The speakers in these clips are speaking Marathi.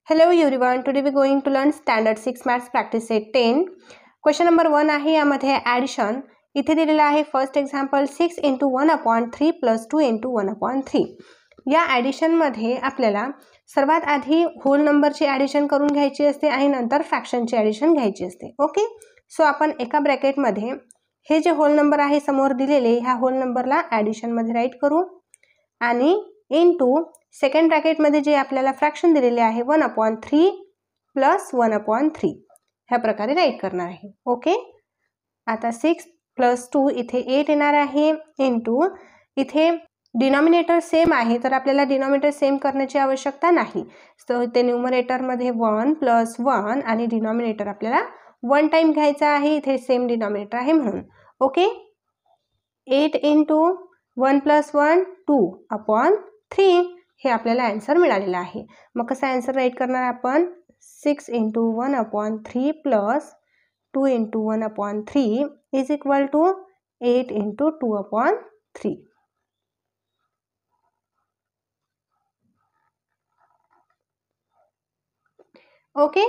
Hello everyone, today we are going to learn standard 6 maths practice set 10. Question number 1 आहे यामध्ये ॲडिशन. इथे दिलेला आहे फर्स्ट एक्झाम्पल 6 × 1/3 + 2 × 1/3. या ॲडिशनमध्ये आपल्याला सर्वात आधी होल नंबरची ॲडिशन करून घ्यायची असते आणि नंतर फ्रॅक्शनची ॲडिशन घ्यायची असते. ओके, सो आपण एका ब्रॅकेटमध्ये हे जे होल नंबर आहे समोर दिलेले ह्या होल नंबरला ॲडिशनमध्ये राईट करू आणि इनटू सेकंड ब्रॅकेटमध्ये जे आपल्याला फ्रॅक्शन दिलेले आहे 1/3 + 1/3 ह्या प्रकारे राईट करणार आहे. ओके, आता 6 + 2 इथे 8 येणार आहे इनटू इथे डिनॉमिनेटर सेम आहे तर आपल्याला डिनॉमिनेटर सेम करण्याची आवश्यकता नाही. सो इथे न्यूमरेटरमध्ये 1 + 1 आणि डिनॉमिनेटर आपल्याला 1 टाइम घ्यायचा आहे. इथे सेम डिनॉमिनेटर आहे म्हणून. ओके, 8 × 1 + 1 2/3 हे आपल्याला आन्सर मिळालेला आहे. मग कसा आन्सर राईट करणार आपण 6 × 1/3 + 2 × 1/3 is equal to 8 × 2/3. Okay,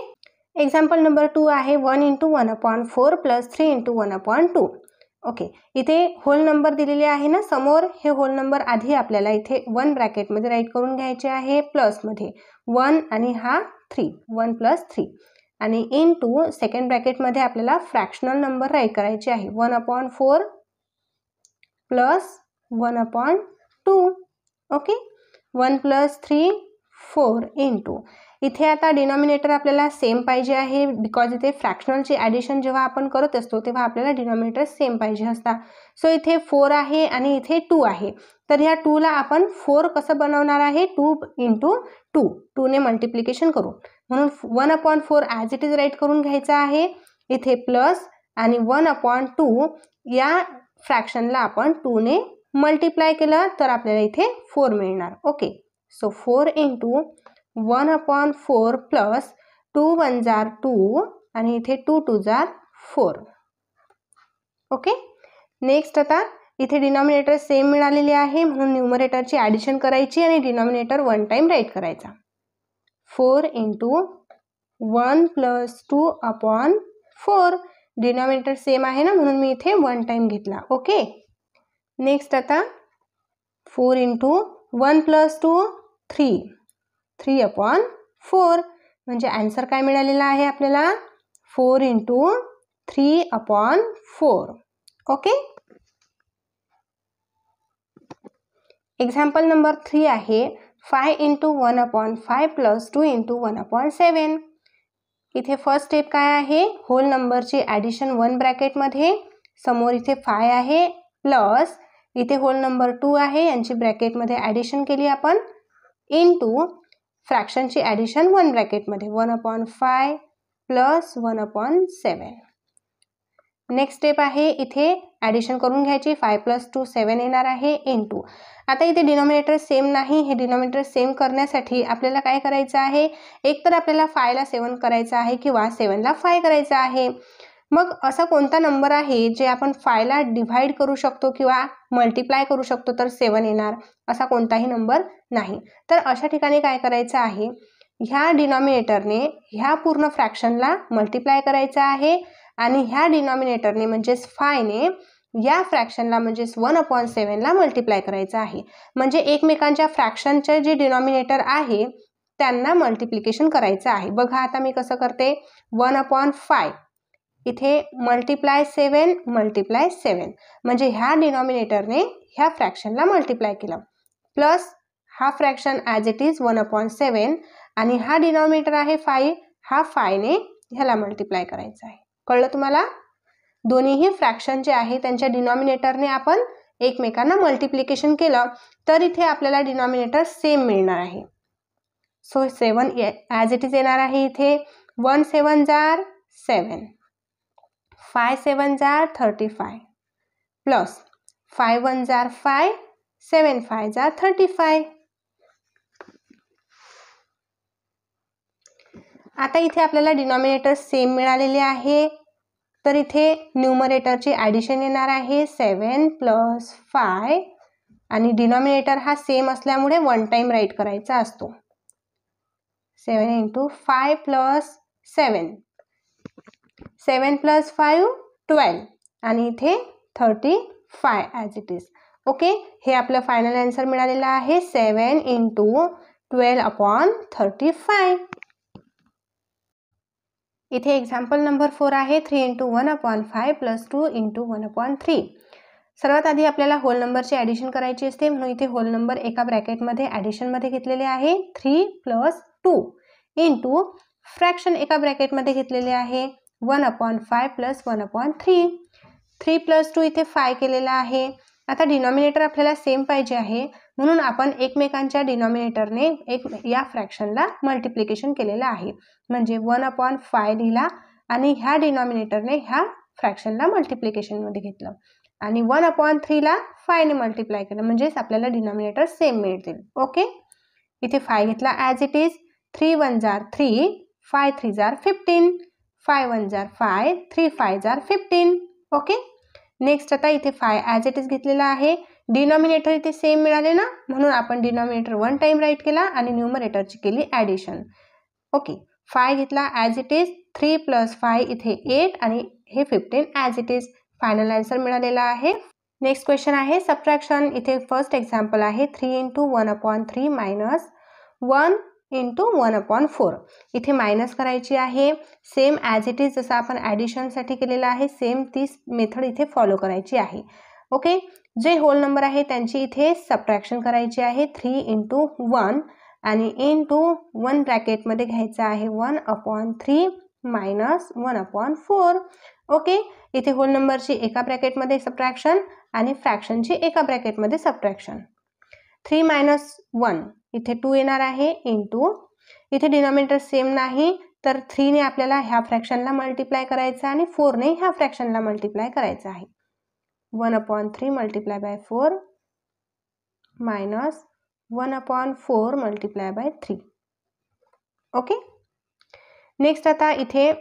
example number 2 आहे 1 × 1/4 + 3 × 1/2. ओके, इथे होल नंबर दिलेले आहे ना समोर, हे होल नंबर आधी आपल्याला इथे 1 ब्रॅकेटमध्ये राईट करून घ्यायचे आहे प्लसमध्ये 1 आणि हा 3 1 + 3 आणि इनटू सेकंड ब्रॅकेटमध्ये आपल्याला फ्रॅक्शनल नंबर राईट करायचे आहे 1/4 + 1/2. ओके, 1 + 3 4 इनटू इथे आता डिनॉमिनेटर आपल्याला सेम पाहिजे आहे बिकॉज इथे फ्रॅक्शनलची ॲडिशन जेव्हा आपण करत असतो तेव्हा आपल्याला डिनॉमिनेटर सेम पाहिजे असता. सो इथे 4 आहे आणि इथे 2 आहे तर ह्या 2 ला आपण 4 कसं बनवणार आहे 2 × 2 2 ने मल्टिप्लिकेशन करू म्हणून 1/4 ॲज इट इज राईट करून घ्यायचा आहे. इथे प्लस आणि 1/2 या फ्रॅक्शनला आपण 2 ने मल्टिप्लाय केलं तर आपल्याला इथे 4 मिळणार. ओके, सो 4 × 1/4 + 2 × 1 = 2 आणि इथे 2 × 2 = 4. ओके, नेक्स्ट आता इथे डिनॉमिनेटर सेम मिळालेले आहे म्हणून न्यूमरेटरची ॲडिशन करायची आणि डिनॉमिनेटर 1 टाइम राईट करायचा. 4 × 1 + 2/4 डिनॉमिनेटर सेम आहे ना म्हणून मी इथे 1 टाइम घेतला. ओके, नेक्स्ट आता 4 × 1 + 2 3 3/4 म्हणजे आन्सर काय मिळालेला आहे आपल्याला 4 × 3/4. ओके, एक्झाम्पल नंबर 3 आहे 5 × 1/5 + 2 × 1/7. इथे फर्स्ट स्टेप काय आहे होल नंबरची ॲडिशन 1 ब्रॅकेटमध्ये समोर इथे 5 आहे प्लस इथे होल नंबर 2 आहे यांची ब्रॅकेटमध्ये ॲडिशन केली आपण इनटू फ्रॅक्शनची ॲडिशन 1 ब्रॅकेटमध्ये 1/5 + 1/7. नेक्स्ट स्टेप आहे इथे ॲडिशन करून घ्यायची 5 + 2 7 येणार आहे इनटू आता इथे डिनॉमिनेटर सेम नाही. हे डिनॉमिनेटर सेम करण्यासाठी आपल्याला काय करायचं आहे एक तर आपल्याला 5 ला 7 करायचं आहे किंवा 7 ला 5 करायचं आहे. मग असा कोणता नंबर आहे जे आपण 5 ला डिव्हाइड करू शकतो किंवा मल्टिप्लाय करू शकतो तर 7 येणार असा कोणताही नंबर नाही. तर अशा ठिकाणी काय करायचं आहे ह्या डिनॉमिनेटरने ह्या पूर्ण फ्रॅक्शनला मल्टिप्लाय करायचं आहे आणि ह्या डिनॉमिनेटरने म्हणजेच 5 ने या फ्रॅक्शनला म्हणजेच 1/7 ला मल्टिप्लाय करायचं आहे. म्हणजे एकमेकांच्या फ्रॅक्शनचे जे डिनॉमिनेटर आहे त्यांना मल्टिप्लिकेशन करायचं आहे. बघा आता मी कसं करते 1/5 इथे मल्टिप्लाय 7 मल्टिप्लाय 7 म्हणजे ह्या डिनॉमिनेटरने ह्या फ्रॅक्शनला मल्टिप्लाय केलं प्लस हा फ्रॅक्शन ॲज इट इज 1/7 आणि हा डिनॉमिनेटर आहे 5 हा 5 ने ह्याला मल्टिप्लाय करायचा आहे. कळलं तुम्हाला? दोन्हीही फ्रॅक्शन जे आहे त्यांच्या डिनॉमिनेटरने आपण एकमेकांना मल्टिप्लिकेशन केलं तर इथे आपल्याला डिनॉमिनेटर सेम मिळणार आहे. सो 7 ॲज इट इज येणार आहे इथे 1 7 = 7 5 7 = 35 प्लस 5 1 = 5 7 5 = 35. आता इथे आपल्याला डिनॉमिनेटर सेम मिळालेले आहे तर इथे न्यूमरेटरची ॲडिशन येणार आहे 7 + 5 आणि डिनॉमिनेटर हा सेम असल्यामुळे 1 टाइम राईट करायचा असतो. 7 इंटू 5 प्लस 7, 7 प्लस 5 12 आणि इथे 35 ॲज इट इज. ओके, हे आपलं फायनल आन्सर मिळालेलं आहे 7 इंटू 12/35. इथे एक्झाम्पल नंबर 4 आहे 3 इंटू 1/5 प्लस 2 इंटू 1/3. सर्वात आधी आपल्याला होल नंबरची ॲडिशन करायची असते, म्हणून इथे होल नंबर एका ब्रॅकेटमध्ये ॲडिशनमध्ये घेतलेले आहे 3 प्लस 2 इंटू फ्रॅक्शन एका ब्रॅकेटमध्ये घेतलेले आहे 1/5 प्लस 1/3. 3 प्लस 2 इथे 5 केलेला आहे. आता डिनॉमिनेटर आपल्याला सेम पाहिजे आहे, म्हणून आपण एकमेकांच्या डिनॉमिनेटरने या फ्रॅक्शनला मल्टिप्लिकेशन केलेलं आहे. म्हणजे 1/5 लिहिला आणि ह्या डिनॉमिनेटरने ह्या फ्रॅक्शनला मल्टिप्लिकेशनमध्ये घेतलं आणि 1/3ला 5ने मल्टिप्लाय केलं, म्हणजेच आपल्याला डिनॉमिनेटर सेम मिळतील. ओके, इथे 5 घेतला as it is. 3 1 jar 3, 5 3 jar 15, 5 1 jar 5, 3 5 jar 15. Okay, next आता इथे 5 ॲज इट इज घेतलेला आहे. डिनॉमिनेटर इथे सेम मिळाले ना, म्हणून आपण डिनॉमिनेटर 1 टाइम राईट केला आणि न्यूमरेटरची केली ॲडिशन. ओके, 5 घेतला ॲज इट इज. 3 प्लस 5 इथे 8 आणि हे 15 as it is. Final answer मिळालेला आहे. नेक्स्ट क्वेश्चन आहे सबट्रॅक्शन. इथे फर्स्ट एक्झाम्पल आहे 3 इंटू 1/3 मायनस 1 इंटू 1/4. इथे मायनस करायची आहे. सेम ॲज इट इज जसं आपण ॲडिशनसाठी केलेलं आहे सेम तीच मेथड इथे फॉलो करायची आहे. ओके, जे होल नंबर आहे त्यांची इथे सबट्रॅक्शन करायची आहे 3 इंटू 1 आणि इंटू 1 ब्रॅकेटमध्ये घ्यायचं आहे 1/3 मायनस 1/4. ओके, इथे होल नंबरची एका ब्रॅकेटमध्ये सबट्रॅक्शन आणि फ्रॅक्शनची एका ब्रॅकेटमध्ये सबट्रॅक्शन. 3 मायनस 1 इथे 2 येणार आहे इंटू इथे डिनॉमिनेटर सेम नाही तर 3ने आपल्याला ह्या फ्रॅक्शनला मल्टिप्लाय करायचं आणि 4ने ह्या फ्रॅक्शनला मल्टिप्लाय करायचं आहे. 1/3 multiply by 4 minus 1/4 multiply by 3. Okay, next आता इथे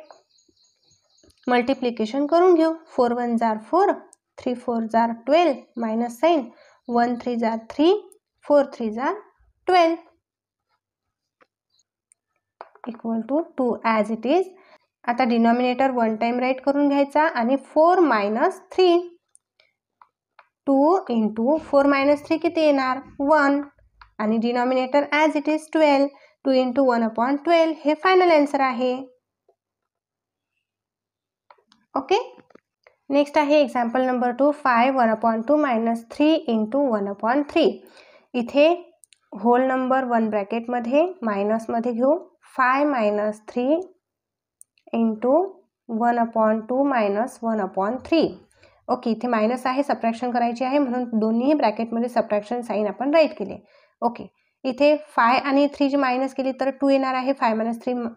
मल्टिप्लिकेशन करून घेऊ. 4 1 जार 4, 3 4 जार 12 मायनस साइन 1 3 जार 3, 4 3 जार 12 equal to 2 as it is. आता डिनॉमिनेटर 1 टाइम राईट करून घ्यायचा आणि 4 मायनस 3, 2 इंटू 4 मायनस 3 किती येणार 1 आणि denominator as it is 12. 2 into 1/12 हे फायनल आन्सर आहे. ओके, नेक्स्ट आहे एक्झाम्पल नंबर 2 5 1/2 मायनस 3 इंटू 1/3. इथे होल नंबर 1 ब्रॅकेटमध्ये मायनसमध्ये घेऊ 5 मायनस 3 इंटू 1/2 मायनस 1/3. ओके, इथे मायनस आहे सबट्रॅक्शन करायची आहे म्हणून दोन्ही ब्रॅकेटमध्ये सबट्रॅक्शन साईन आपण राईट केले. ओके, इथे 5 आणि 3 जी मायनस केली तर 2 येणार आहे. 5 मायनस 3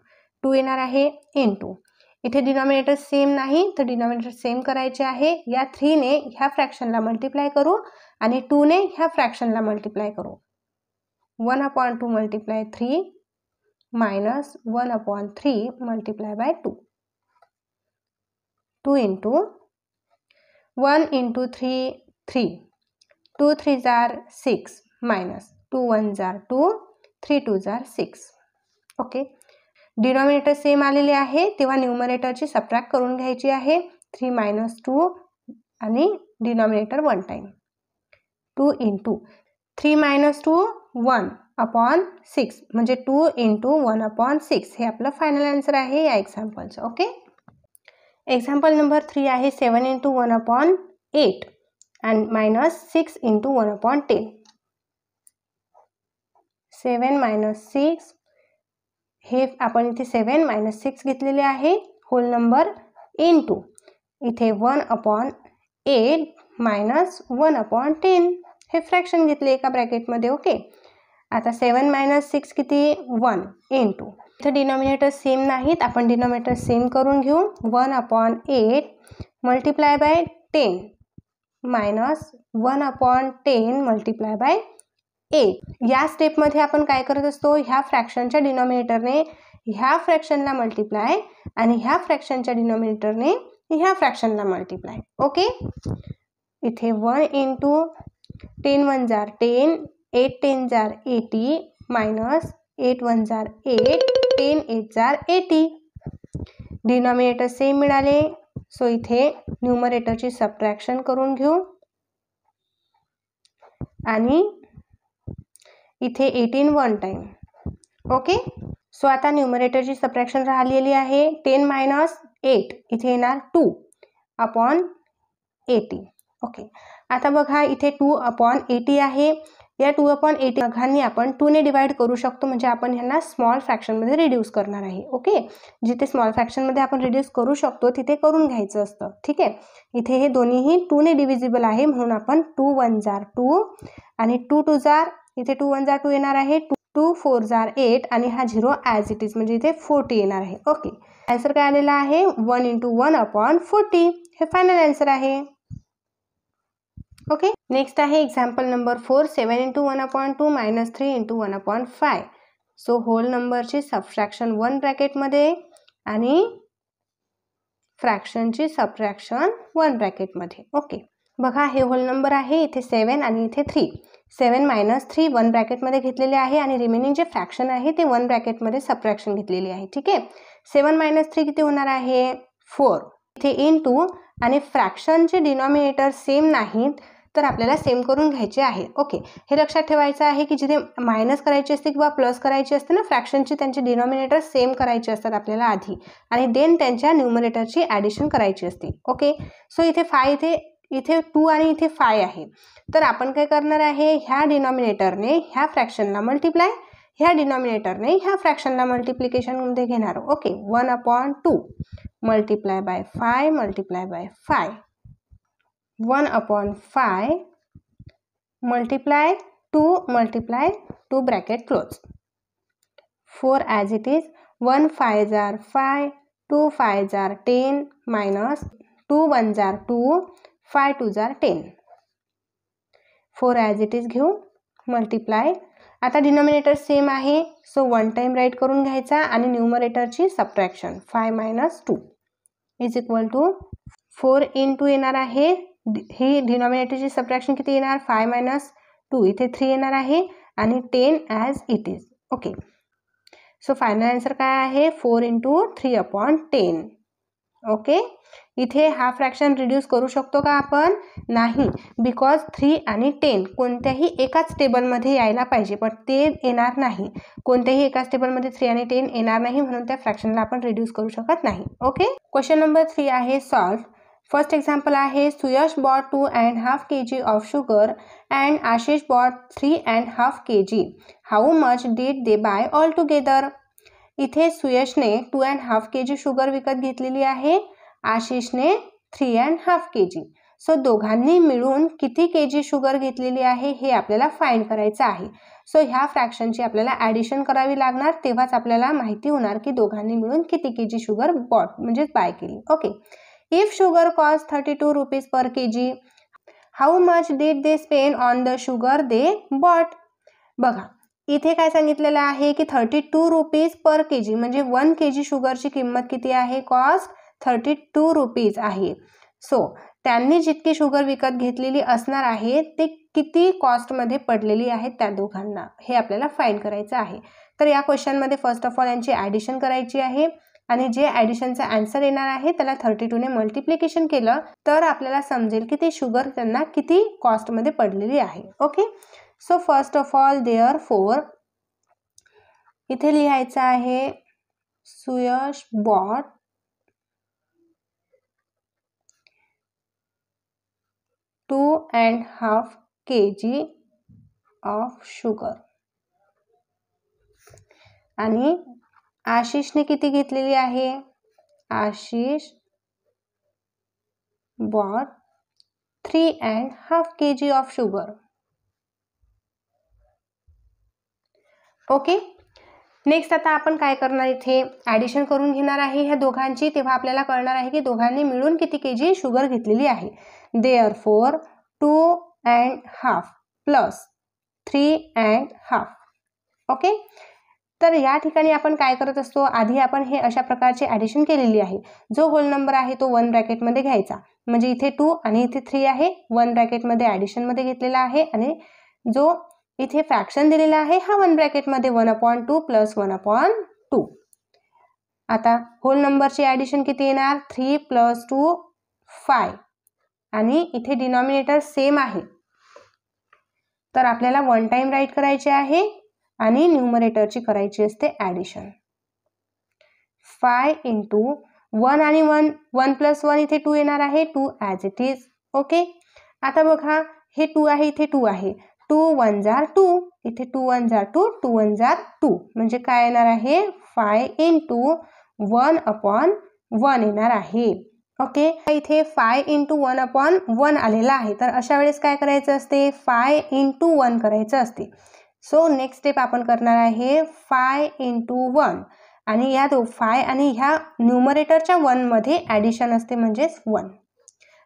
2 येणार आहे इंटू इथे डिनॉमिनेटर सेम नाही तर डिनॉमिनेटर सेम करायचे आहे. या 3ने ह्या फ्रॅक्शनला मल्टिप्लाय करू आणि 2ने ह्या फ्रॅक्शनला मल्टिप्लाय करू. 1/2 multiply 3 minus 1/3 multiply bye 2. 2 into 1 into 3 3, 2 3 जार 6 मायनस 2 1 जार 2, 3 2 जार 6. ओके, डिनॉमिनेटर सेम आलेले आहे तेव्हा न्यूमरेटरची सबट्रॅक्ट करून घ्यायची आहे. 3 मायनस 2 आणि डिनॉमिनेटर 1 टाइम 2 इंटू 3 मायनस 2 1/6 म्हणजे 2 इंटू 1/6 हे आपलं फायनल आन्सर आहे या एक्झाम्पलचं. ओके, एक्झाम्पल नंबर 3 आहे 7 into 1/8 and minus 6 into 1/10. 7 minus 6 हे आपण इथे 7 मायनस 6 घेतलेले आहे होल नंबर इंटू इथे 1/8 मायनस 1/10 हे फ्रॅक्शन घेतले एका ब्रॅकेटमध्ये. ओके, आता 7 मायनस 6 किती 1 इंटू इथे डिनॉमिनेटर सेम नाहीत आपण डिनॉमिनेटर सेम करून घेऊ 1/8 multiply by 10 minus 1/10 multiply by 8. या स्टेपमध्ये आपण काय करत असतो ह्या फ्रॅक्शनच्या डिनॉमिनेटरने ह्या फ्रॅक्शनला मल्टिप्लाय आणि ह्या फ्रॅक्शनच्या डिनॉमिनेटरने ह्या फ्रॅक्शनला मल्टिप्लाय. ओके, इथे 1 इंटू 10 1 जार 10, 8 10 जार 80 मायनस 8 1 जार 8, 10 8 जार 80. डिनॉमिनेटर सेम मिळाले, सो इथे न्यूमरेटरची सबट्रॅक्शन करून घेऊ आणि इथे 18 वन टाइम. ओके, सो आता न्यूमरेटरची सबट्रॅक्शन राहिलेली आहे. 10 मायनस 8 इथे येणार 2 अपॉन 80. ओके, आता बघा इथे 2 अपॉन 80 आहे. या 2 अपॉन 80 भागांनी आपण 2 ने डिवाइड करू शकतो, म्हणजे आपण ह्यांना स्मॉल फ्रॅक्शनमध्ये रिड्यूस करणार आहे. ओके, जिथे स्मॉल फ्रॅक्शनमध्ये आपण रिड्यूस करू शकतो तिथे करून घ्यायचं असतं. ठीक आहे, इथे हे दोन्हीही 2 ने डिव्हिजिबल आहे, म्हणून आपण 2 1 जार 2 आणि 2 2 जार, इथे 2 1 जार 2 येणार आहे, 2 4 जार 8 आणि हा 0 ॲज इट इज, म्हणजे इथे 40 येणार आहे. ओके, आन्सर काय आलेला आहे 1 × 1 अपॉन 40. हे फायनल आन्सर आहे. ओके, नेक्स्ट आहे example number 4. 7 × 1 upon 2 minus 3 × 1 upon 5. So whole नंबरची सबट्रॅक्शन 1 ब्रॅकेटमध्ये आणि फ्रॅक्शनची सबट्रॅक्शन 1 ब्रॅकेटमध्ये. ओके, बघा हे होल नंबर आहे, इथे 7 आणि इथे 3. 7 मायनस 3 1 ब्रॅकेटमध्ये घेतलेले आहे आणि रिमेनिंग जे फ्रॅक्शन आहे ते 1 ब्रॅकेटमध्ये सबट्रॅक्शन घेतलेली आहे. ठीक आहे, 7 मायनस 3 किती होणार आहे 4. इथे इंटू आणि फ्रॅक्शनचे डिनॉमिनेटर सेम नाहीत तर आपल्याला सेम करून घ्यायचे आहे. ओके, हे लक्षात ठेवायचं आहे की जिथे मायनस करायची असते किंवा प्लस करायची असते ना फ्रॅक्शनची, त्यांचे डिनॉमिनेटर सेम करायचे असतात आपल्याला आधी आणि देन त्यांच्या न्यूमरेटरची ॲडिशन करायची असते. ओके, सो इथे 5 इथे 2 आणि इथे 5 आहे, तर आपण काय करणार आहे ह्या डिनॉमिनेटरने ह्या फ्रॅक्शनला मल्टिप्लाय, ह्या डिनॉमिनेटरने ह्या फ्रॅक्शनला मल्टिप्लिकेशनमध्ये घेणार. Okay, 1 upon 2 multiply by 5 multiply by 5, 1 upon 5 multiply 2 multiply 2 bracket close, 4 as it is, 1 5 जार 5, 2 5 जार 10 मायनस 2 1 जार 2, 5 2 जार 10, 4 ॲज इट इज घेऊ मल्टिप्लाय. आता डिनॉमिनेटर सेम आहे, सो 1 टाइम राईट करून घ्यायचा आणि न्यूमरेटरची subtraction 5 minus 2 is equal to 4 × येणार आहे, ही डिनॉमिनेटरची सबट्रॅक्शन किती येणार 5 मायनस 2 इथे 3 येणार आहे आणि 10 as it is. Okay, so final answer काय आहे 4 × 3 अपॉन 10. ओके, इथे हा फ्रॅक्शन रिड्यूस करू शकतो का आपण, नाही, बिकॉज 3 आणि 10 कोणत्याही एकाच टेबलमध्ये यायला पाहिजे, पण ते येणार नाही. कोणत्याही एकाच टेबलमध्ये 3 आणि 10 येणार नाही, म्हणून त्या फ्रॅक्शनला आपण रिड्यूस करू शकत नाही. ओके, क्वेश्चन नंबर 3 आहे सॉल्व. फर्स्ट एक्झाम्पल आहे Suyash bought 2.5 kg of sugar and Ashish bought 3.5 kg. How much did they buy all together. इथे सुयशने 2.5 kg शुगर विकत घेतलेली आहे, आशिषने 3.5 kg. सो दोघांनी मिळून किती केजी शुगर घेतलेली आहे हे आपल्याला फाइंड करायचं आहे. सो ह्या फ्रॅक्शनची आपल्याला ॲडिशन करावी लागणार, तेव्हाच आपल्याला माहिती होणार की दोघांनी मिळून किती केजी शुगर बॉट म्हणजे बाय केली. Okay, if sugar cost 32 rupees per kg, how much did they spend on the sugar they bought. बघा इथे काय सांगितलेलं आहे की 32 रुपीज पर kg, म्हणजे 1 kg शुगरची किंमत किती आहे, कॉस्ट 32 रुपीज आहे. सो त्यांनी जितकी शुगर विकत घेतलेली असणार आहे ते किती कॉस्टमध्ये पडलेली आहे त्या दोघांना, हे आपल्याला फाइंड करायचं आहे. तर या क्वेश्चनमध्ये फर्स्ट ऑफ ऑल यांची ॲडिशन करायची आहे आणि जे ॲडिशनचा आन्सर येणार आहे त्याला 32 ने मल्टिप्लिकेशन केलं तर आपल्याला समजेल की ते शुगर त्यांना किती कॉस्टमध्ये पडलेली आहे. Okay, so first of all therefore इथे लिहायचं आहे Suyash bought 2.5 kg of sugar आणि आशिषने किती घेतलेली आहे, Ashish bought 3.5 kg of sugar. Okay, next आता आपण काय करणार, इथे ॲडिशन करून घेणार आहे ह्या दोघांची, तेव्हा आपल्याला कळणार आहे की दोघांनी मिळून किती केजी शुगर घेतलेली आहे. Therefore 2.5 plus 3.5. ओके, तर या ठिकाणी आपण काय करत असतो, आधी आपण हे अशा प्रकारचे ॲडिशन केलेली आहे. जो होल नंबर आहे तो 1 ब्रॅकेटमध्ये घ्यायचा, म्हणजे इथे 2 आणि इथे 3 आहे, 1 ब्रॅकेटमध्ये ॲडिशनमध्ये घेतलेला आहे आणि जो इथे फ्रॅक्शन दिलेला आहे हा 1 ब्रॅकेटमध्ये 1/2 प्लस 1/2. आता होल नंबरची ॲडिशन किती येणार 3 + 2 5 आणि इथे डिनॉमिनेटर सेम आहे तर आपल्याला 1 टाइम राईट करायचे आहे आणि न्यूमरेटरची करायची असते ॲडिशन. 5 × 1 आणि 1 + 1 इथे 2 येणार आहे 2 ॲज इट इज. ओके. आता बघा हे 2 आहे इथे 2 आहे 2 1 जार 2 इथे 2 1 जार 2 2 1 जार 2 म्हणजे काय येणार आहे 5 × 1/1 येणार आहे. ओके. इथे 5 × 1/1 आलेला आहे तर अशा वेळेस काय करायचं असते 5 × 1 करायचं असते. सो नेक्स्ट स्टेप आपण करणार आहे 5 × 1 आणि या 5 आणि ह्या न्यूमरेटरच्या 1 मध्ये ॲडिशन असते म्हणजेच 1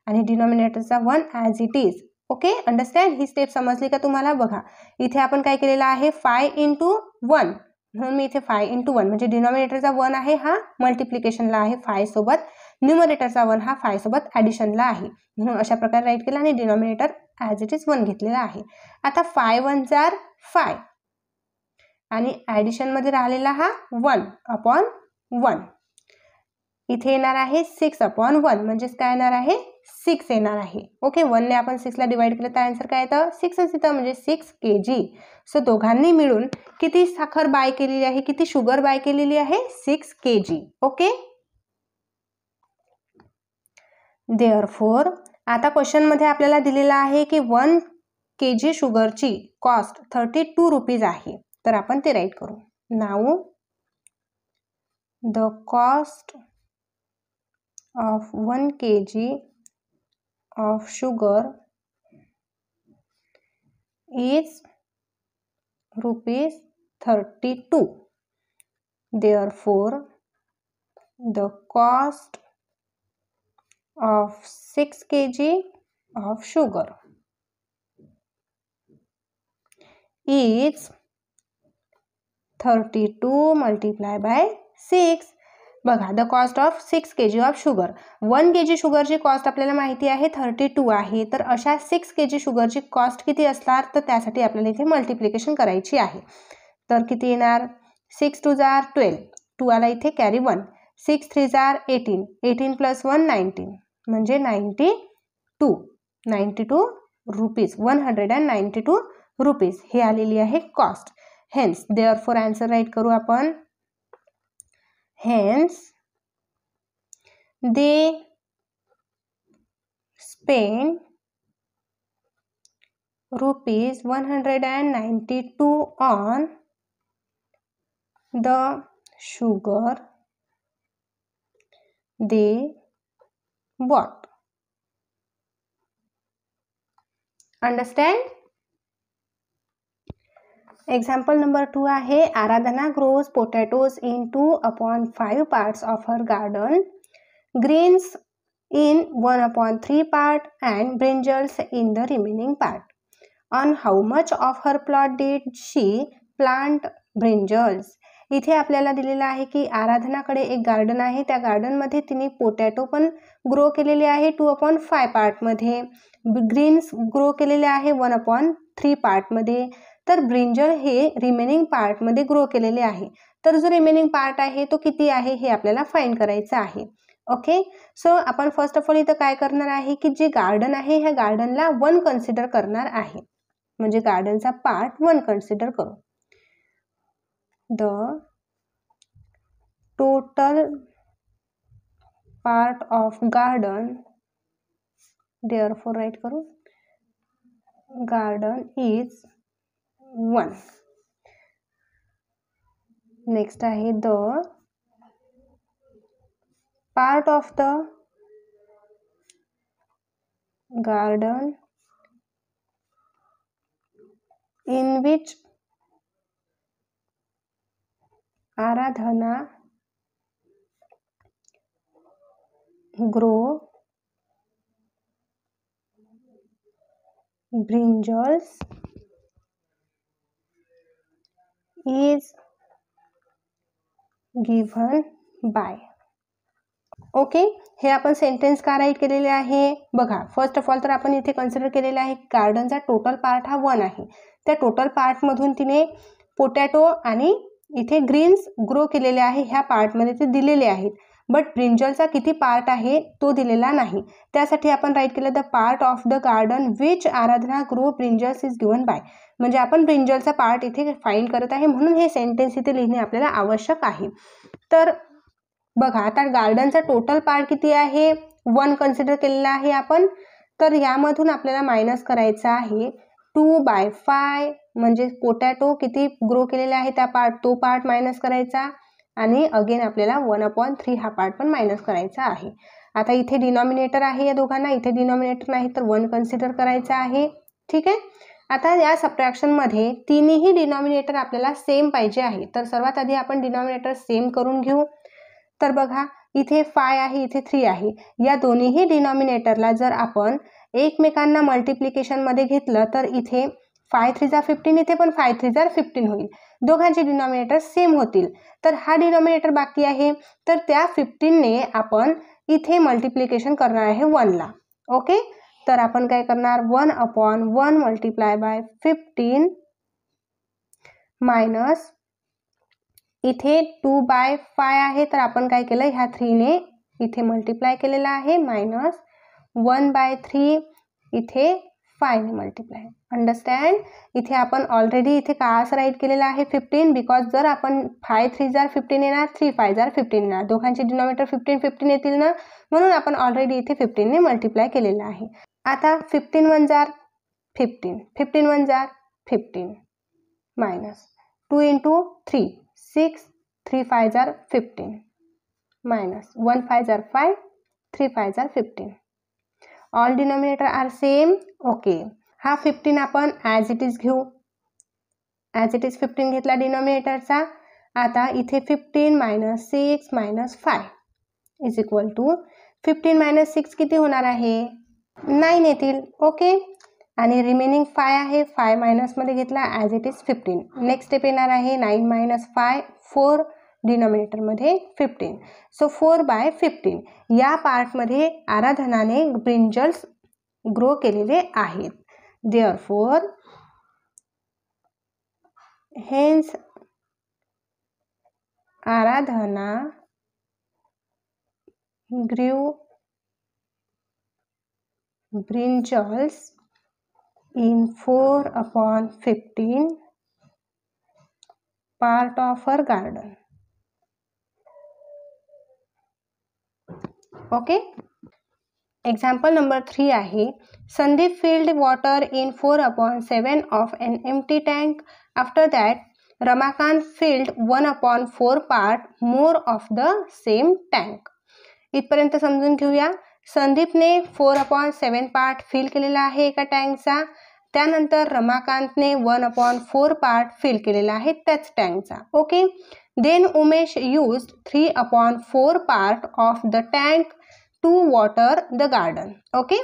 आणि डिनॉमिनेटरचा 1 as it is. Okay. Understand. He step समजली का तुम्हाला. बघा इथे आपण काय केलेलं आहे 5 × 1 म्हणून मी इथे 5 × 1 म्हणजे डिनॉमिनेटरचा 1 आहे हा मल्टिप्लिकेशनला आहे 5 सोबत न्यूमरेटरचा 1 हा 5 सोबत ॲडिशनला आहे म्हणून अशा प्रकारे राईट केला आणि डिनॉमिनेटर ॲज इट इज 1 घेतलेला आहे. आता 5 1 जार 5 आणि ॲडिशनमध्ये राहिलेला हा 1/1 इथे येणार आहे 6/1 म्हणजेच काय येणार आहे 6 येणार आहे. ओके. 1 ने आपण 6 ला डिवाइड केलं तर आन्सर काय येतं 6 येतं म्हणजे 6 kg. सो दोघांनी मिळून किती साखर बाय केलेली आहे किती शुगर बाय केलेली आहे 6 kg. ओके. देअरफोर आता क्वेश्चन मध्ये आपल्याला दिलेला आहे की 1 kg शुगरची कॉस्ट 32 रुपीज आहे तर आपण ते राईट करू. Now the cost of 1 kg of sugar is ₹32. Therefore, the cost of 6 kg of sugar is 32 multiplied by 6. बघा the cost of 6 kg of sugar 1 kg शुगरची कॉस्ट आपल्याला माहिती आहे 32 आहे तर अशा 6 kg शुगरची कॉस्ट किती असणार तर त्यासाठी आपल्याला इथे मल्टिप्लिकेशन करायची आहे तर किती येणार 6 2 जार 12 2 आला इथे कॅरी 1 6 3 जार 18 18 + 1 19 म्हणजे 92 रुपीज 192 रुपीज हे आलेली आहे cost. Hence therefore answer write करू आपण. Hence, they spend ₹192 on the sugar they bought. Understand? Example number 2 आहे आराधना grows potatoes in 2/5 parts of her garden, greens in 1/3 part and brinjals in the remaining part. On how much of her plot did she plant brinjals? इथे आपल्याला दिलेलं आहे की आराधनाकडे एक गार्डन आहे त्या गार्डनमध्ये तिने पोटॅटो पण ग्रो केलेले आहे 2/5 पार्टमध्ये ग्रीन्स ग्रो केलेले आहे 1/3 पार्टमध्ये तर ब्रिंजल हे रिमेनिंग पार्टमध्ये ग्रो केलेले आहे तर जो रिमेनिंग पार्ट आहे तो किती आहे हे आपल्याला फाइंड करायचं आहे. ओके. सो आपण फर्स्ट ऑफ ऑल इथं काय करणार आहे की जे गार्डन आहे ह्या गार्डनला 1 कन्सिडर करणार आहे म्हणजे गार्डनचा पार्ट 1 कन्सिडर करू. The total part of garden therefore write करू गार्डन इज 1. नेक्स्ट आहे the part of the garden in which Aradhana grow brinjals is given by. Okay, हे आपण सेंटेन्स का राईट केलेले आहे बघा. फर्स्ट ऑफ ऑल तर आपण इथे कन्सिडर केलेलं आहे गार्डनचा टोटल पार्ट हा 1 आहे. त्या टोटल पार्टमधून तिने पोटॅटो आणि इथे ग्रीन्स ग्रो केलेले आहे, ह्या पार्टमध्ये ते दिलेले आहेत. बट ब्रिंजलचा किती पार्ट आहे तो दिलेला नाही. त्यासाठी आपण राईट केलं the part of the garden which Aradhana grow brinjals is given by. म्हणजे आपण ब्रिंजलचा पार्ट इथे फाइंड करत आहे, म्हणून हे सेंटेन्स इथे लिहिणे आपल्याला आवश्यक आहे. तर बघा आता गार्डनचा टोटल पार्ट किती आहे, 1 कन्सिडर केलेला आहे आपण. तर यामधून आपल्याला मायनस करायचा आहे 2/5, म्हणजे पोटॅटो किती ग्रो केलेले आहे त्या पार्ट, तो पार्ट मायनस करायचा. आणि अगेन आपल्याला 1/3 हा पार्ट पण मायनस करायचा आहे. आता इथे डिनॉमिनेटर आहे या दोघांना, इथे डिनॉमिनेटर नाही तर 1 कन्सिडर करायचा आहे. ठीक आहे. आता या सबट्रॅक्शनमध्ये तिन्ही डिनॉमिनेटर आपल्याला सेम पाहिजे आहे. तर सर्वात आधी आपण डिनॉमिनेटर सेम करून घेऊ. तर बघा इथे 5 आहे, इथे 3 आहे. या दोन्हीही डिनॉमिनेटरला जर आपण एकमेकांना मल्टिप्लिकेशनमध्ये घेतलं तर इथे 5 3 जा 15, इथे पण 5 3 जा 15 होईल. दोघांचे डिनॉमिनेटर सेम होतील. तर हा डिनॉमिनेटर बाकी आहे, तर त्या 15ने आपण इथे मल्टिप्लिकेशन करणार आहे 1ला. ओके, तर आपण काय करणार 1/1 मल्टिप्लाय बाय 15 मायनस इथे 2/5 आहे, तर आपण काय केलं ह्या 3ने इथे मल्टिप्लाय केलेला आहे, मायनस 1/3 इथे 5ने मल्टिप्लाय. अंडरस्टँड. इथे आपण ऑलरेडी इथे का असं राईट केलेलं आहे 15, बिकॉज जर आपण 5 3 जा 15 येणार, 3 5 जा 15 येणार, दोघांचे डिनॉमिनेटर 15 15 येतील ना, म्हणून आपण ऑलरेडी इथे 15ने मल्टिप्लाय केलेलं आहे. आता 15 1 जा 15, 15 1 जा 15 मायनस 2 × 3 6, 3 5 जा 15 मायनस 1 5 जा 5, 3 5 जा 15. All denominator are same. Okay, हा 15 आपण ॲज इट इज घेऊ. ॲज इट इज 15 घेतला डिनॉमिनेटरचा. आता इथे 15 minus 6 minus 5 is equal to 15 minus 6 किती होणार आहे 9 येतील. ओके, आणि रिमेनिंग 5 आहे, 5 मायनसमध्ये घेतला as it is 15. Next step येणार आहे 9 मायनस 5 4 डिनॉमिनेटरमध्ये 15. सो 4/15 या पार्टमध्ये आराधनाने ब्रिंजल्स ग्रो केलेले आहेत. Therefore hence Aradhana grew brinjals in 4/15 part of her garden. Okay. Example number 3 आहे Sandeep filled water in 4/7 of an empty tank. After that, Ramakant filled 1/4 part more of the same tank. इथपर्यंत समजून घेऊया. संदीपने 4/7 पार्ट फिल केलेला आहे एका टँकचा. त्यानंतर रमाकांतने 1/4 पार्ट फिल केलेला आहे त्याच टँकचा. Okay, then Umesh used 3/4 part of the tank to water the garden. Okay,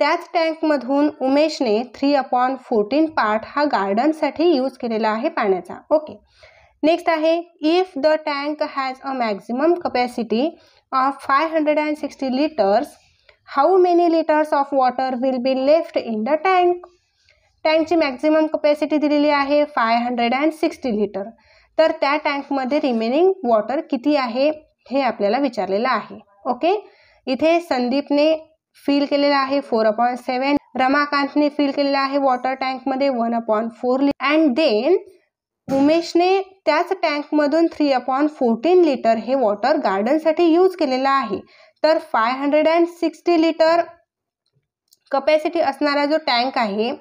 त्याच टँकमधून उमेशने 3/14 पार्ट हा गार्डनसाठी यूज केलेला आहे पाण्याचा. ओके, नेक्स्ट आहे if the tank has a maximum capacity of 560 liters, how many liters of water will be left in the tank? टँकची मॅक्झिमम कपॅसिटी दिलेली आहे 560 लिटर. तर त्या टँकमध्ये रिमेनिंग वॉटर किती आहे हे आपल्याला विचारलेलं आहे. ओके, इथे संदीपने फिल केलेला आहे 4/7, रमाकांतने फिल केलेला आहे वॉटर टँकमध्ये 1/4 अँड देन उमेशने त्याच टँकमधून 3/14 लिटर हे वॉटर गार्डनसाठी यूज केलेला आहे. तर 560 लिटर कपॅसिटी असणारा जो टँक आहे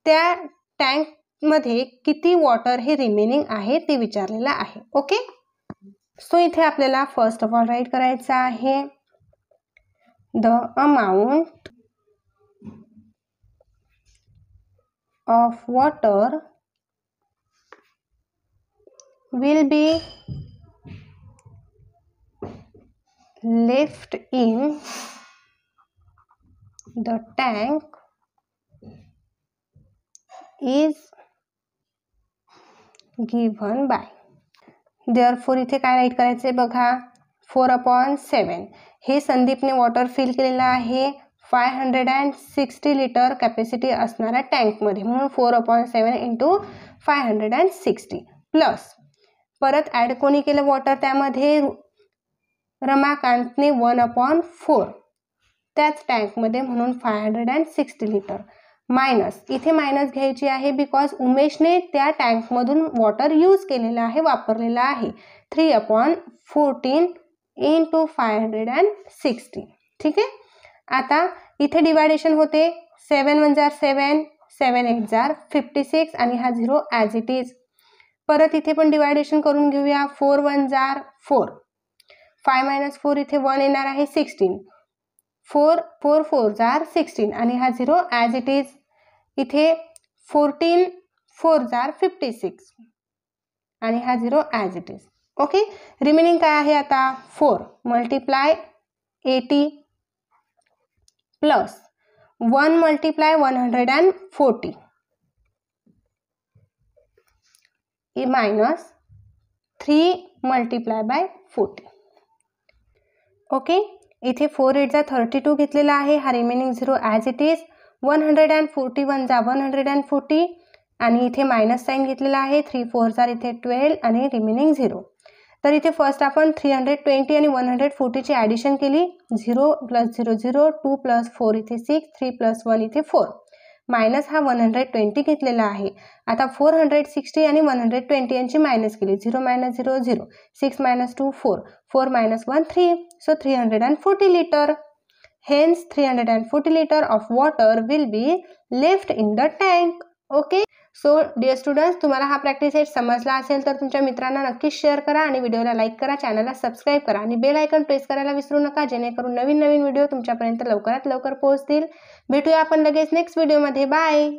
त्या टँकमध्ये किती वॉटर हे रिमेनिंग आहे ते विचारलेलं आहे. ओके, सो इथे आपल्याला फर्स्ट ऑफ ऑल राईट करायचं आहे the amount of water will be left in the tank is given by. therefore इथे काय राईट करायचंय बघा 4/7. हे संदीपने वॉटर फिल केलेलं आहे 560 लिटर कॅपॅसिटी असणाऱ्या टँकमध्ये, म्हणून 4/7 इंटू 560 प्लस परत ॲड कोणी केलं वॉटर त्यामध्ये, रमाकांतने 1/4 त्याच टँकमध्ये, म्हणून 560 लिटर मायनस, इथे मायनस घ्यायची आहे बिकॉज उमेशने त्या टँकमधून वॉटर यूज केलेलं आहे, वापरलेलं आहे, 3/14 इंटू 560. ठीक आहे. आता इथे डिवायडेशन होते, 7 1 जार 7, 7 8 जार 56 आणि हा 0 ॲज इट इज. परत इथे पण डिवायडेशन करून घेऊया, 4 1 जार 4, 5 - 4 इथे 1 येणार आहे 16, 4 4 4 जार 16 आणि हा 0 ॲज इट इज. इथे 14 4 जार 56 आणि हा 0 as it is. Okay. Remaining काय आहे आता, 4 multiply 80 plus 1 multiply 140 minus 3 multiply by 40. Okay. इथे 4 8 जा 32 घेतलेला आहे, हा रिमेनिंग 0 ॲज इट इज. 141 जा 140 आणि इथे मायनस साईन घेतलेला आहे, 3 4 जार इथे 12 आणि रिमेनिंग 0. तर इथे फर्स्ट आपण 320 आणि 140 ची ॲडिशन केली, 0 + 0 0, 2 + 4 इथे 6, 3 + 1 इथे 4, मायनस हा 120 घेतलेला आहे. आता 460 आणि 120 यांची मायनस केली, 0 - 0 0, 6 - 2 4, 4 - 1 3, so 340 litre. Hence 340 liter of water will be left in the tank. Okay. So dear students, तुम्हाला हा प्रॅक्टिस सेट समजला असेल तर तुमच्या मित्रांना नक्कीच शेअर करा आणि व्हिडिओला लाईक करा, चॅनलला सबस्क्राईब करा आणि बेल आयकॉन प्रेस करायला विसरू नका, जेणेकरून नवीन व्हिडिओ तुमच्यापर्यंत लवकरात लवकर पोहोचतील. भेटूया आपण लगेच नेक्स्ट व्हिडिओमध्ये. बाय.